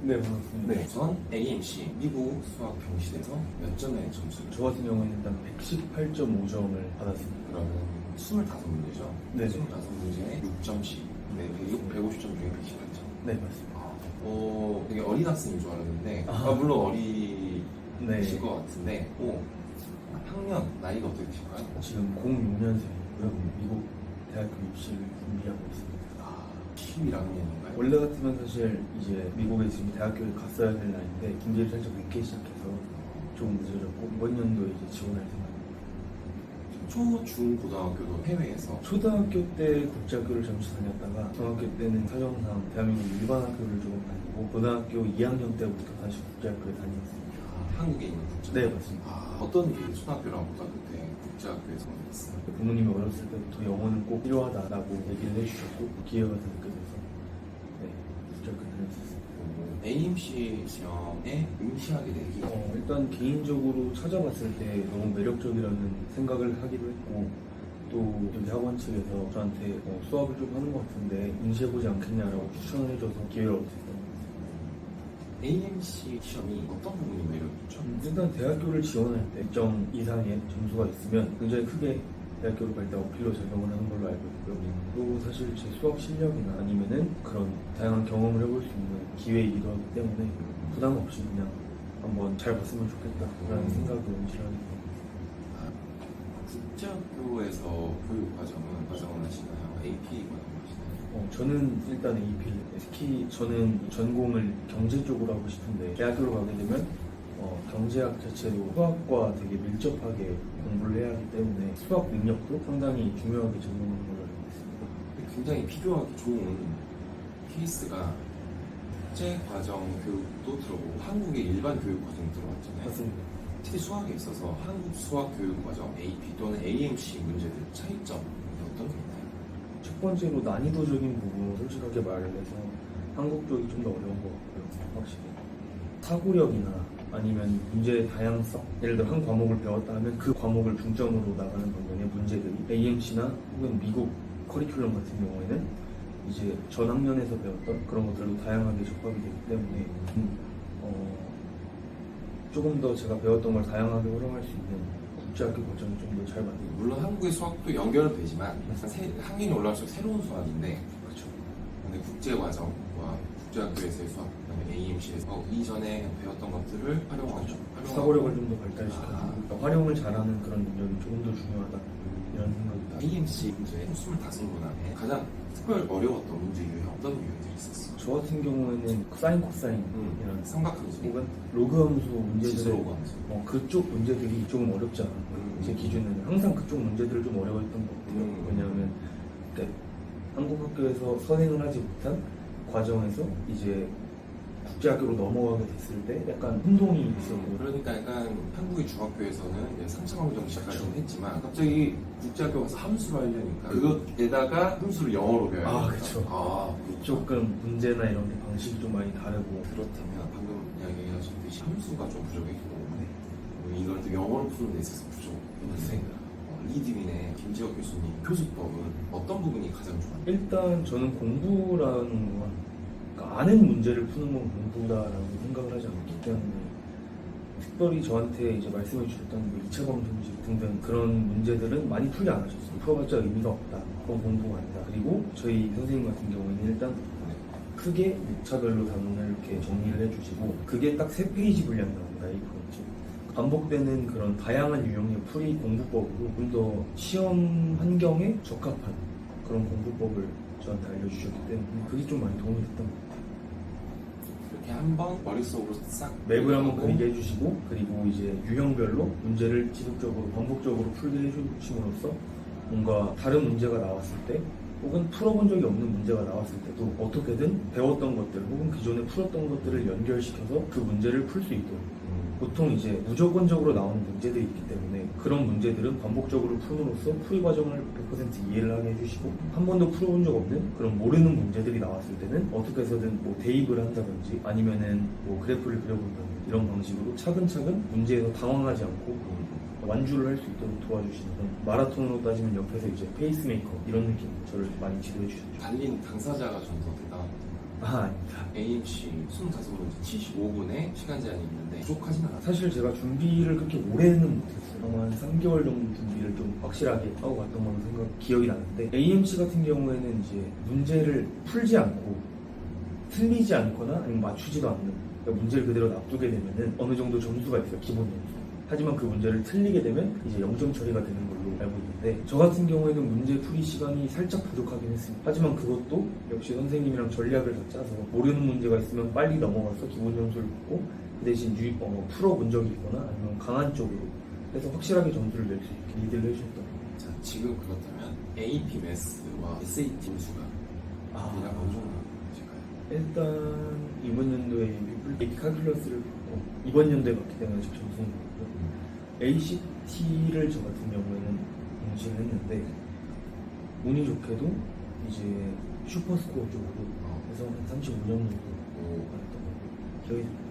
네, 반갑습니다. 네, 우선 AMC 미국 수학 경시대에서 몇 점의 점수를? 저 같은 경우는 일단 118.5점을 받았습니다. 그러면 25문제죠? 네. 25문제에 6점씩. 네, 150점 중에 118점. 네, 맞습니다. 되게 어린 학생인 줄 알았는데, 물론 어리실 것 같은데, 학년, 나이가 어떻게 되실까요? 지금 06년생이고요. 미국 대학교 입시를 준비하고 있습니다. 11학년인가요? 원래 같으면 사실 이제 미국에 지금 대학교에 갔어야 될 나이인데 준비를 살짝 늦게 시작해서 조금 늦어졌고 이번 연도에 이제 지원할 생각입니다. 초, 중, 고등학교도 해외에서? 초등학교 때 국제학교를 잠시 다녔다가 중학교 때는 사정상 대한민국 일반 학교를 조금 다니고 고등학교 2학년 때부터 다시 국제학교에 다녔습니다. 한국에 있는 국제학교? 네, 맞습니다. 어떤 게 초등학교랑 고등학교 때 국제학교에서 있어요? 부모님이 어렸을 때부터 영어는 꼭 필요하다라고 얘기를 해주셨고 기회가 되게 돼서 네, 국제학교 다녔었습니다. AMC 시험에 응시하게 되기? 일단 개인적으로 찾아봤을 때 너무 매력적이라는 생각을 하기도 했고 또 여기 학원 측에서 저한테 수업을 좀 하는 것 같은데 응시해보지 않겠냐라고 추천을 해줘서 기회를 얻게 됐던 것 같습니다. AMC 시험이 어떤 부분이 매력있죠? 일단 대학교를 지원할 때 일정 이상의 점수가 있으면 굉장히 크게 대학교를 갈 때 어필로 적용을 하는 걸로 알고 있고요. 또 사실 제 수학 실력이나 아니면은 그런 다양한 경험을 해볼 수 있는 기회이기도 하기 때문에 부담 없이 그냥 한번 잘 봤으면 좋겠다라는 생각으로 응시를 하게 됩니다. 국제학교에서 교육 과정을 하시나요? AP 과정을 하시나요? 저는 일단 AP를 특히 저는 전공을 경제 쪽으로 하고 싶은데 대학교로 가게 되면 경제학 자체도 수학과 되게 밀접하게 공부를 해야 하기 때문에 수학 능력도 상당히 중요하게 적용하는 걸로 알고 있습니다. 굉장히 비교하기 좋은 케이스가 국제 과정 교육도 들어보고 한국의 일반 교육 과정 들어봤잖아요. 맞습니다. 특히 수학에 있어서 한국 수학 교육 과정 AP 또는 AMC 문제들 차이점이 어떤 게 있나요? 첫 번째로 난이도적인 부분을 솔직하게 말을 해서 한국 쪽이 좀 더 어려운 것 같고요. 확실히 사고력이나 아니면 문제의 다양성, 예를 들어 한 과목을 배웠다 하면 그 과목을 중점으로 나가는 방면의 문제들이 AMC나 혹은 미국 커리큘럼 같은 경우에는 이제 전 학년에서 배웠던 그런 것들도 다양하게 접하게 되기 때문에 조금 더 제가 배웠던 걸 다양하게 활용할 수 있는 국제학교 과정이 좀 더 잘 맞는 것 같아요. 물론 한국의 수학도 연결은 되지만 학년이 올라갈수록 새로운 수학인데 그렇죠. 근데 국제 과정과 국제학교에서의 수학, 그다음에 AMC에서 이전에 배웠던 것들을 활용하죠. 사고력을 좀 더 발달시켜서 그러니까 활용을 잘하는 그런 능력이 조금 더 중요하다 이런 생각이 AMC 문제 25문 안에 가장 특별 어려웠던 문제 유형 어떤 유형들이 있었어요? 저 같은 경우에는 사인 코사인이라는 삼각함수 혹은 로그 함수 문제들 지수로그 함수. 그쪽 문제들이 조금 어렵지 않았고요. 제 기준에는 항상 그쪽 문제들을 좀 어려워했던 것 같아요. 왜냐하면 한국 학교에서 선행을 하지 못한 과정에서 이제 국제학교로 넘어가게 됐을 때 약간 혼동이 있었고 그러니까 약간 한국의 중학교에서는 3차 검정식까지 했지만 갑자기 국제학교 가서 함수를 하려니까 그것에다가 함수를 영어로 배워야 되니까 그렇죠. 조금 문제나 이런 게 방식이 좀 많이 다르고 그렇다면 방금 이야기하셨듯이 함수가 좀 부족했고 이걸 또 영어로 푸는 데 있어서 부족했는데 리드윈의 김지혁 교수님 교수법은 어떤 부분이 가장 좋아요? 일단 저는 공부라는 건 그러니까 아는 문제를 푸는 건 공부다라고 생각을 하지 않기 때문에 특별히 저한테 이제 말씀해 주셨던 2차 검정식 등등 그런 문제들은 많이 풀지 않으셨어요. 풀어봤자 의미가 없다. 그건 공부가 아니다. 그리고 저희 선생님 같은 경우에는 일단 크게 6차별로 단원을 이렇게 정리를 해주시고 그게 딱 3페이지 분량 나옵니다. A4지. 반복되는 그런 다양한 유형의 풀이 공부법으로 좀 더 시험 환경에 적합한 그런 공부법을 저한테 알려주셨기 때문에 그게 좀 많이 도움이 됐던 것 같아요. 이렇게 한번 머릿속으로 싹 맵을 한번 그리게 해주시고 그리고 이제 유형별로 문제를 지속적으로 반복적으로 풀게 해주심으로써 뭔가 다른 문제가 나왔을 때 혹은 풀어본 적이 없는 문제가 나왔을 때도 어떻게든 배웠던 것들 혹은 기존에 풀었던 것들을 연결시켜서 그 문제를 풀 수 있도록 보통 이제 무조건적으로 나오는 문제들이 있기 때문에 그런 문제들은 반복적으로 푸는으로써 풀이 과정을 100% 이해를 하게 해주시고 한 번도 풀어본 적 없는 그런 모르는 문제들이 나왔을 때는 어떻게 해서든 뭐 대입을 한다든지 아니면은 뭐 그래프를 그려본다든지 이런 방식으로 차근차근 문제에서 당황하지 않고 완주를 할 수 있도록 도와주시는 마라톤으로 따지면 옆에서 이제 페이스메이커 이런 느낌 저를 많이 지도해 주셨죠. 달린 당사자가 좀 더 대단합니다. 아닙니다. AMC 25문제 75분에 시간 제한이 있는데 부족하진 않아요. 사실 제가 준비를 그렇게 오래는 못했어요. 아마 한 3개월 정도 준비를 좀 확실하게 하고 갔던 걸로 기억이 나는데 AMC 같은 경우에는 이제 문제를 풀지 않고 틀리지 않거나 아니면 맞추지도 않는, 그러니까 문제를 그대로 놔두게 되면은 어느 정도 점수가 있어요. 기본 점수. 하지만 그 문제를 틀리게 되면 이제 0점 처리가 되는 걸로 알고 있는데, 저 같은 경우에는 문제 풀이 시간이 살짝 부족하긴 했습니다. 하지만 그것도 역시 선생님이랑 전략을 다 짜서 모르는 문제가 있으면 빨리 넘어가서 기본 점수를 받고, 그 대신 풀어본 적이 있거나 아니면 강한 쪽으로 해서 확실하게 점수를 낼 수 있게 리드를 해주셨던 거예요. 자, 지금 그렇다면 AP 매스와 SAT 점수가 대략 어느 정도 될까요? 일단 이번 연도에 AP 칼큘러스를 받고 이번 연도에 받기 때문에 아직 점수는 없고요. ACT를 저 같은 경우에는 응시를 했는데 운이 좋게도 이제 슈퍼스코어 쪽으로 해서 한 35점 정도 받았던 걸로 기억이 납니다.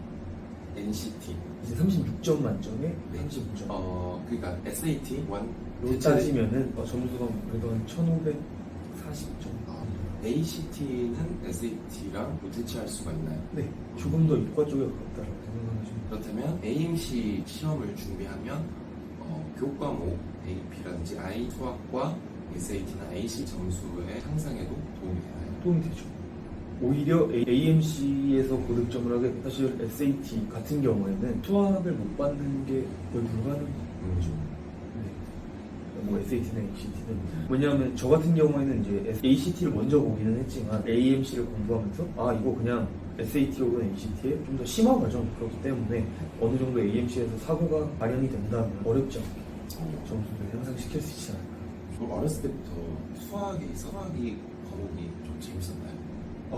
NCT 이제 36점 만점에 35점. 그러니까 SAT 로 따지면은 점수가 그래도 한 1540점. ACT는 SAT랑 대체할 수가 있나요? 네, 조금 더 이과 쪽에 가깝다라고 생각하시면 그렇다면 AMC 시험을 준비하면 교과목 AP라든지 I 수학과 SAT나 AC 점수의 향상에도 도움이 되나요? 도움이 되죠. 오히려 AMC에서 고득점을 하게 되면 사실 SAT 같은 경우에는 수학을 못 받는 게 거의 불가능하죠. 뭐 SAT나 ACT는 왜냐하면 저 같은 경우에는 이제 ACT를 먼저 보기는 했지만 AMC를 공부하면서 이거 그냥 SAT 혹은 ACT에 좀 더 심화 과정이 그렇기 때문에 어느 정도 AMC에서 사고가 발현이 된다면 어렵지 않게 점수를 향상시킬 수 있지 않을까. 그럼 어렸을 때부터 수학이 과목이 좀 재밌었나요?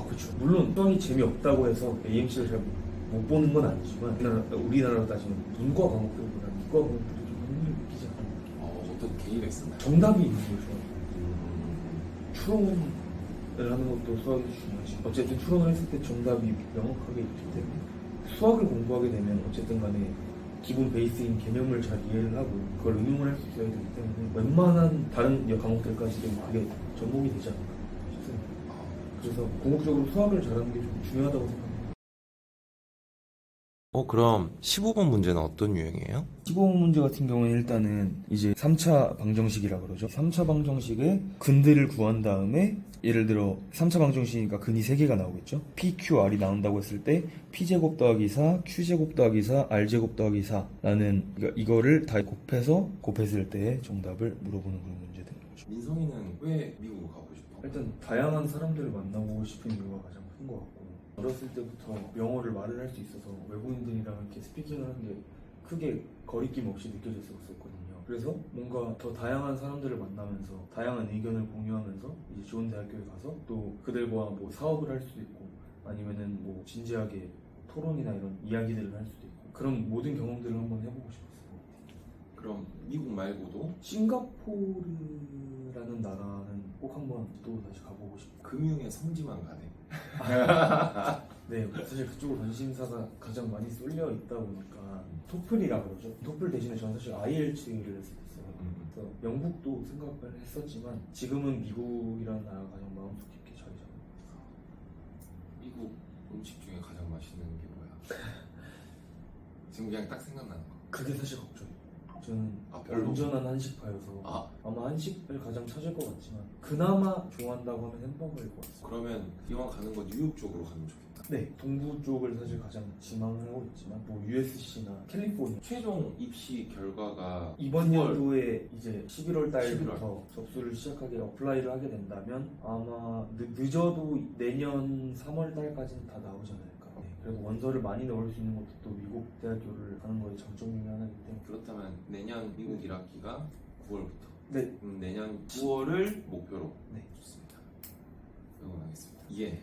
그렇죠. 물론 수학이 재미없다고 해서 AMC를 잘 못 보는 건 아니지만 우리나라로 따지면 문과 과목들보다 이과 과목들이 좀 흥미를 느끼지 않아요. 어떤 계기가 있었나요? 정답이 있는 거죠. 추론을 하는 것도 수학이 중요하지. 어쨌든 추론을 했을 때 정답이 명확하게 있기 때문에 수학을 공부하게 되면 어쨌든 간에 기본 베이스인 개념을 잘 이해를 하고 그걸 응용을 할 수 있어야 되기 때문에 웬만한 다른 과목들까지도 그게 접목이 되지 않을까 싶습니다. 그래서 궁극적으로 수학을 잘하는 게 좀 중요하다고 생각합니다. 그럼 15번 문제는 어떤 유형이에요? 15번 문제 같은 경우는 일단은 이제 3차 방정식이라 그러죠. 3차 방정식의 근들을 구한 다음에 예를 들어 3차 방정식이니까 근이 3개가 나오겠죠. PQR이 나온다고 했을 때 P제곱 더하기 4, Q제곱 더하기 4, R제곱 더하기 4라는 이거를 다 곱했을 때 정답을 물어보는 그런 문제 되는 거죠. 민성이는 왜 미국으로 가고 싶어? 일단 다양한 사람들을 만나고 싶은 이유가 가장 큰 것 같고, 어렸을 때부터 영어를 말을 할 수 있어서 외국인들이랑 이렇게 스피킹을 하는 게 크게 거리낌 없이 느껴졌었거든요. 그래서 뭔가 더 다양한 사람들을 만나면서 다양한 의견을 공유하면서 이제 좋은 대학교에 가서 또 그들과 뭐 사업을 할 수도 있고 아니면은 뭐 진지하게 토론이나 이런 이야기들을 할 수도 있고 그런 모든 경험들을 한번 해보고 싶었어요. 그럼 미국 말고도 싱가포르라는 나라는 꼭 한번 또 다시 가보고 싶어요. 금융의 성지만 가네. 네, 사실 그쪽으로 관심사가 가장 많이 쏠려 있다 보니까 토플이라 그러죠. 토플 대신에 저는 사실 IELTS를 했었어요. 그래서 영국도 생각을 했었지만 지금은 미국이라는 나라가 가장 마음속 깊게 자리 잡은 것 같아요. 미국 음식 중에 가장 맛있는 게 뭐야? 지금 그냥 딱 생각나는 거. 그게 사실 걱정이에요. 저는 별로? 온전한 한식파여서 아마 한식을 가장 찾을 것 같지만 그나마 좋아한다고 하면 햄버거일 것 같습니다. 그러면 이왕 가는 거 뉴욕 쪽으로 가면 좋겠다. 네, 동부 쪽을 사실 가장 지망을 하고 있지만 뭐 USC나 캘리포니아 최종 입시 결과가 이번 9월. 연도에 이제 11월 달부터 11월. 접수를 시작하게 어플라이를 하게 된다면 아마 늦어도 내년 3월 달까지는 다 나오지 않을까. 네, 그래서 원서를 많이 넣을 수 있는 것도 또 미국 대학교를 가는 거의 장점 중에 하나이기 때문에 그렇다면 내년 미국 1학기가 9월부터. 네. 내년 9월을 목표로. 네. 좋습니다. 응원하겠습니다. 이게